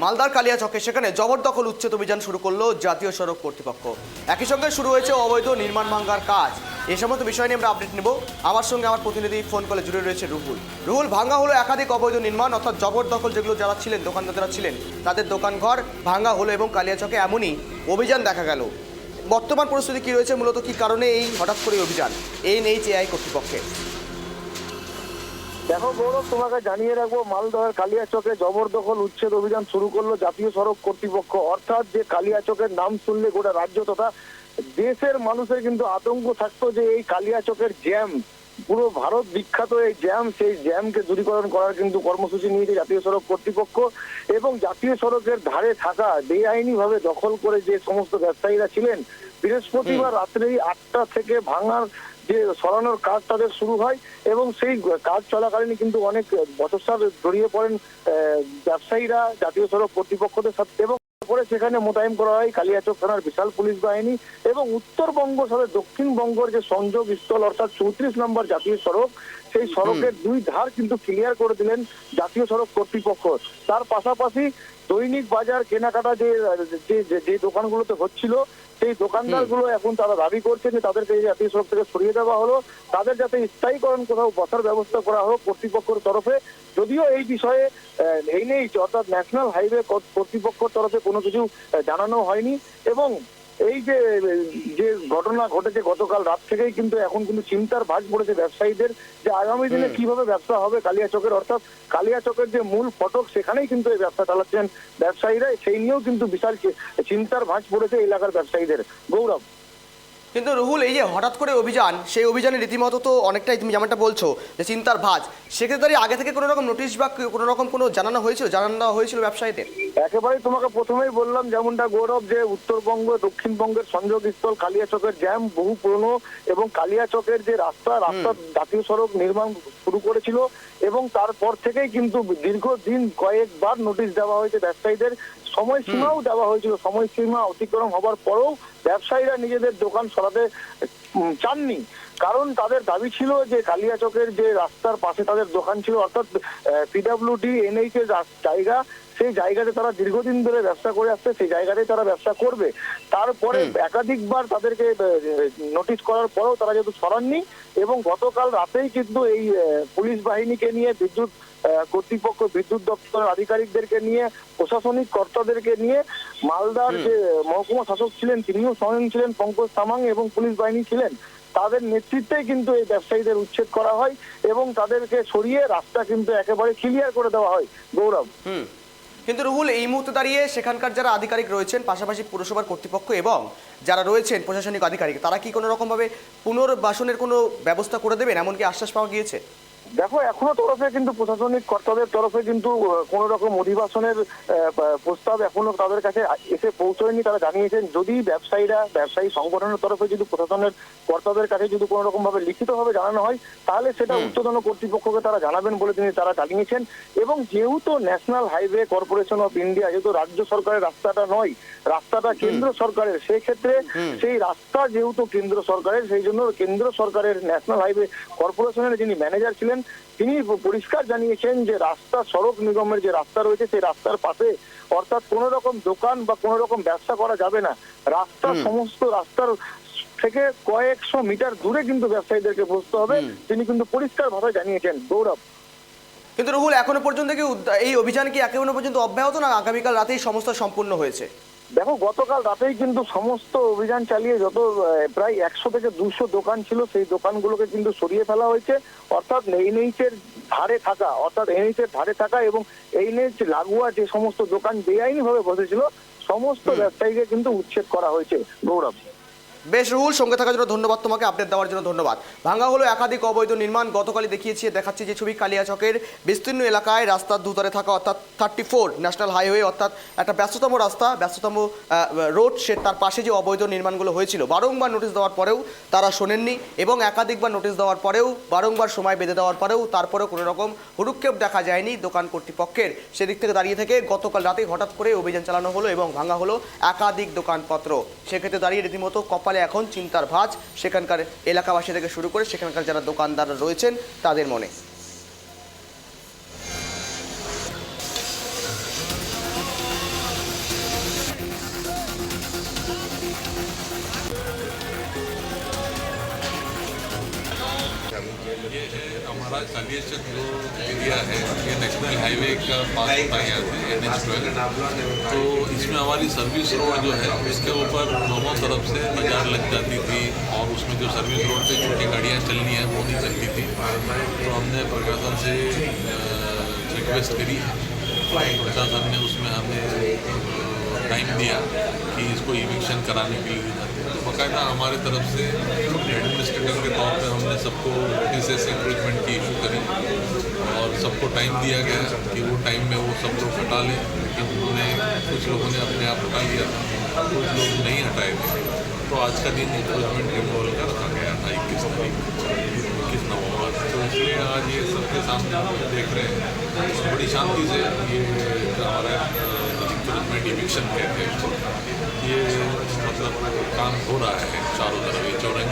মালদার কালিয়াচকে সেখানে জবরদখল উচ্ছেদ অভিযান শুরু করলো জাতীয় সড়ক কর্তৃপক্ষ। একই সঙ্গে শুরু হয়েছে অবৈধ নির্মাণ ভাঙ্গার কাজ। এই সমস্ত বিষয় নিয়ে আমরা আপডেট নেব। আমার সঙ্গে আমার প্রতিনিধি ফোন কলে জুড়ে রয়েছে রুহুল। রুহুল, ভাঙ্গা হলো একাধিক অবৈধ নির্মাণ, অর্থাৎ জবরদখল যেগুলো যারা ছিলেন, দোকানদাররা ছিলেন, তাদের দোকানঘর ভাঙ্গা হলো এবং কালিয়াচকে এমনই অভিযান দেখা গেল। বর্তমান পরিস্থিতি কি রয়েছে, মূলত কি কারণে এই হঠাৎ করে অভিযান NHAI কর্তৃপক্ষের? দেখো গৌরব, তোমাকে জানিয়ে রাখবো, মালদহের কালিয়াচকে জবরদখল উচ্ছেদ অভিযান শুরু করলো জাতীয় সড়ক কর্তৃপক্ষ। অর্থাৎ যে কালিয়াচকের নাম শুনলে গোটা রাজ্য তথা দেশের মানুষের কিন্তু আতঙ্ক থাকতো যে এই কালিয়াচকের জ্যাম, পুরো ভারত বিখ্যাত এই জ্যাম, সেই জ্যামকে দূরীকরণ করার কিন্তু কর্মসূচি নিয়েছে জাতীয় সড়ক কর্তৃপক্ষ। এবং জাতীয় সড়কের ধারে থাকা বেআইনি ভাবে দখল করে যে সমস্ত ব্যবসায়ীরা ছিলেন, বৃহস্পতিবার রাত্রে 8টা থেকে ভাঙার যে সরানোর কাজ তাদের শুরু হয় এবং সেই কাজ চলাকালীন কিন্তু অনেক বচসার জড়িয়ে পড়েন ব্যবসায়ীরা জাতীয় সড়ক কর্তৃপক্ষদের সাথে। এবং পরে সেখানে মোতায়েন করা হয় কালিয়াচক থানার বিশাল পুলিশ বাহিনী এবং উত্তরবঙ্গ সাথে দক্ষিণবঙ্গের যে সংযোগ স্থল অর্থাৎ 34 নম্বর জাতীয় সড়ক, সেই সড়কের দুই ধার কিন্তু ক্লিয়ার করে দিলেন জাতীয় সড়ক কর্তৃপক্ষ। তার পাশাপাশি দৈনিক বাজার কেনাকাটা যে দোকানগুলোতে হচ্ছিল, সেই দোকানদারগুলো এখন তারা দাবি করছেন যে তাদেরকে এই জাতীয় সড়ক থেকে সরিয়ে দেওয়া হলো, তাদের যাতে স্থায়ীকরণ কোথাও বসার ব্যবস্থা করা হোক কর্তৃপক্ষের তরফে। যদিও এই বিষয়ে NH অর্থাৎ ন্যাশনাল হাইওয়ে কর্তৃপক্ষের তরফে কোনো কিছু জানানো হয়নি। এবং এই যে ঘটনা ঘটেছে গতকাল রাত থেকেই কিন্তু এখন কিন্তু চিন্তার ভাঁজ পড়েছে ব্যবসায়ীদের যে আগামী দিনে কিভাবে ব্যবসা হবে কালিয়াচকের, অর্থাৎ কালিয়াচকের যে মূল ফটক সেখানেই কিন্তু এই ব্যবসা চালাচ্ছেন ব্যবসায়ীরা, সেই নিয়েও কিন্তু বিশাল চিন্তার ভাঁজ পড়েছে এলাকার ব্যবসায়ীদের। গৌরব, কিন্তু রুহুল, এই যে হঠাৎ করে অভিযান, সেই অভিযানে রীতিমতো তো অনেকটাই তুমি যেমনটা বলছো যে চিন্তার ভাঁজ, সেক্ষেত্রে আগে থেকে কোনো রকম নোটিশ বা কোনো রকম কোনো জানানো দেওয়া হয়েছিল ব্যবসায়ীদের? একেবারেই তোমাকে প্রথমেই বললাম যেমনটা গৌরব, যে উত্তরবঙ্গ দক্ষিণবঙ্গের সংযোগস্থল কালিয়াচকের জ্যাম বহু পুরনো এবং কালিয়াচকের যে রাস্তা জাতীয় সড়ক নির্মাণ শুরু করেছিল এবং তারপর থেকেই কিন্তু দীর্ঘদিন কয়েকবার নোটিশ দেওয়া হয়েছে ব্যবসায়ীদের, সময়সীমাও দেওয়া হয়েছিল। সময়সীমা অতিক্রম হবার পরেও ব্যবসায়ীরা নিজেদের দোকান সরাতে চাননি, কারণ তাদের দাবি ছিল যে কালিয়াচকের যে রাস্তার পাশে তাদের দোকান ছিল, অর্থাৎ PWD NH এর জায়গা, সেই জায়গাতে তারা দীর্ঘদিন ধরে ব্যবসা করে আসছে, সেই জায়গাতেই তারা ব্যবসা করবে। তারপরে একাধিকবার তাদেরকে নোটিশ করার পরেও তারা যেহেতু সরাননি এবং গতকাল রাতেই কিন্তু এই পুলিশ বাহিনীকে নিয়ে বিদ্যুৎ কর্তৃপক্ষ, বিদ্যুৎ দপ্তরের আধিকারিকদেরকে নিয়ে, প্রশাসনিক কর্তাদেরকে নিয়ে মালদার যে মহকুমা শাসক ছিলেন তিনিও স্বয়ং ছিলেন, পঙ্কজ তামাং, এবং পুলিশ বাহিনী ছিলেন, তাদের নেতৃত্বেই কিন্তু এই ব্যবসায়ীদের উচ্ছেদ করা হয় এবং তাদেরকে সরিয়ে রাস্তা কিন্তু একেবারে ক্লিয়ার করে দেওয়া হয়। গৌরব, কিন্তু রুহুল, এই মুহূর্তে দাঁড়িয়ে সেখানকার যারা আধিকারিক রয়েছেন, পাশাপাশি পুরসভার কর্তৃপক্ষ এবং যারা রয়েছেন প্রশাসনিক আধিকারিক, তারা কি কোনো রকমভাবে পুনর্বাসনের কোনো ব্যবস্থা করে দেবেন এমনকি আশ্বাস পাওয়া গিয়েছে? দেখো, এখনো তরফে কিন্তু প্রশাসনিক কর্তাদের তরফে কিন্তু কোন রকম অধিবাসনের প্রস্তাব এখনো তাদের কাছে এসে পৌঁছয়নি। তারা জানিয়েছেন যদি ব্যবসায়ী সংগঠনের তরফে যদি প্রশাসনের কর্তাদের কাছে যদি কোনো রকম ভাবে লিখিতভাবে জানানো হয়, তাহলে সেটা উচ্চতন কর্তৃপক্ষকে তারা জানাবেন বলে তারা জানিয়েছেন। এবং যেহেতু national highway corporation of India, যেহেতু রাজ্য সরকারের রাস্তাটা নয়, রাস্তাটা কেন্দ্র সরকারের, সেই ক্ষেত্রে সেই রাস্তা যেহেতু কেন্দ্র সরকারের, সেই জন্য কেন্দ্র সরকারের ন্যাশনাল হাইওয়ে কর্পোরেশনের যিনি ম্যানেজার ছিলেন, তিনি পরিষ্কার জানিয়েছেন যে সড়ক নিগমের যে রাস্তা রয়েছে সেই রাস্তার পাশে অর্থাৎ কোন রকম দোকান বা কোন রকম ব্যবসা করা যাবে না। সমস্ত রাস্তার থেকে কয়েকশো মিটার দূরে কিন্তু ব্যবসায়ীদেরকে বসতে হবে, তিনি কিন্তু পরিষ্কার ভাবে জানিয়েছেন। গৌরব, কিন্তু রুহুল, এখনো পর্যন্ত কি এই অভিযান কি এখনো পর্যন্ত অব্যাহত, না আগামীকাল রাতেই সমস্ত সম্পূর্ণ হয়েছে? দেখো, গতকাল রাতেই কিন্তু সমস্ত অভিযান চালিয়ে যত প্রায় 100 থেকে 200 দোকান ছিল সেই দোকানগুলোকে কিন্তু সরিয়ে ফেলা হয়েছে। অর্থাৎ NH এর ধারে থাকা এবং NH লাগোয়া যে সমস্ত দোকান বেআইনি ভাবে বসেছিল সমস্ত ব্যবসায়ীকে কিন্তু উচ্ছেদ করা হয়েছে। গৌরব, বেশ রুহুল, সঙ্গে থাকার জন্য ধন্যবাদ, তোমাকে আপডেট দেওয়ার জন্য ধন্যবাদ। ভাঙ্গা হলো একাধিক অবৈধ নির্মাণ। গতকালই দেখাচ্ছি যে ছবি, কালিয়াচকের বিস্তীর্ণ এলাকায় রাস্তার দুধারে থাকা অর্থাৎ 34 ন্যাশনাল হাইওয়ে, অর্থাৎ একটা ব্যস্ততম রাস্তা, ব্যস্ততম রোড, তার পাশে যে অবৈধ নির্মাণগুলো হয়েছিল, বারংবার নোটিশ দেওয়ার পরেও তারা শোনেননি এবং একাধিকবার নোটিশ দেওয়ার পরেও, বারংবার সময় বেঁধে দেওয়ার পরেও, তারপরেও কোনো রকম হুড়ুক্ষেপ দেখা যায়নি দোকান কর্তৃপক্ষের। সেদিক থেকে দাঁড়িয়ে থেকে গতকাল রাতেই হঠাৎ করে অভিযান চালানো হলো এবং ভাঙ্গা হলো একাধিক দোকানপত্র। সেক্ষেত্রে দাঁড়িয়ে রীতিমতো কপালে এখন চিন্তার ভাঁজ সেখানকার এলাকাবাসী থেকে শুরু করে সেখানকার যারা দোকানদাররা রয়েছেন তাদের মনে। हमारा कालियाचक जो एरिया है ये नेशनल हाईवे का पास होता है यहाँ से NH-12। तो इसमें हमारी सर्विस रोड जो है इसके ऊपर दोनों तरफ से बाजार लग जाती थी और उसमें जो सर्विस रोड पे छोटी गाड़ियाँ चलनी है वो नहीं चलती थी। तो हमने प्रशासन से रिक्वेस्ट करी, प्रशासन ने उसमें हमें टाइम दिया कि इसको इविक्शन कराने के लिए। तो बाकायदा हमारे तरफ से एडमिनिस्ट्रेटर के तौर पे हमने सबको नोटिस इंक्रीजमेंट की इशू करी और सबको टाइम दिया गया कि वो टाइम में वो सब लोग हटा लें। लेकिन उन्होंने कुछ लोगों ने अपने आप हटा लिया था, कुछ लोग नहीं हटाए थे। तो आज का दिन इंक्रीजमेंट रिमूवल का रखा गया था 21 तारीख 21 नवंबर। तो इसलिए आज ये सबके सामने हम देख रहे हैं बड़ी शांति से ये हमारा इंक्रीजमेंट इविक्शन कहते हैं, ये मतलब काम हो रहा है चारों तरफ। ये चौरंगी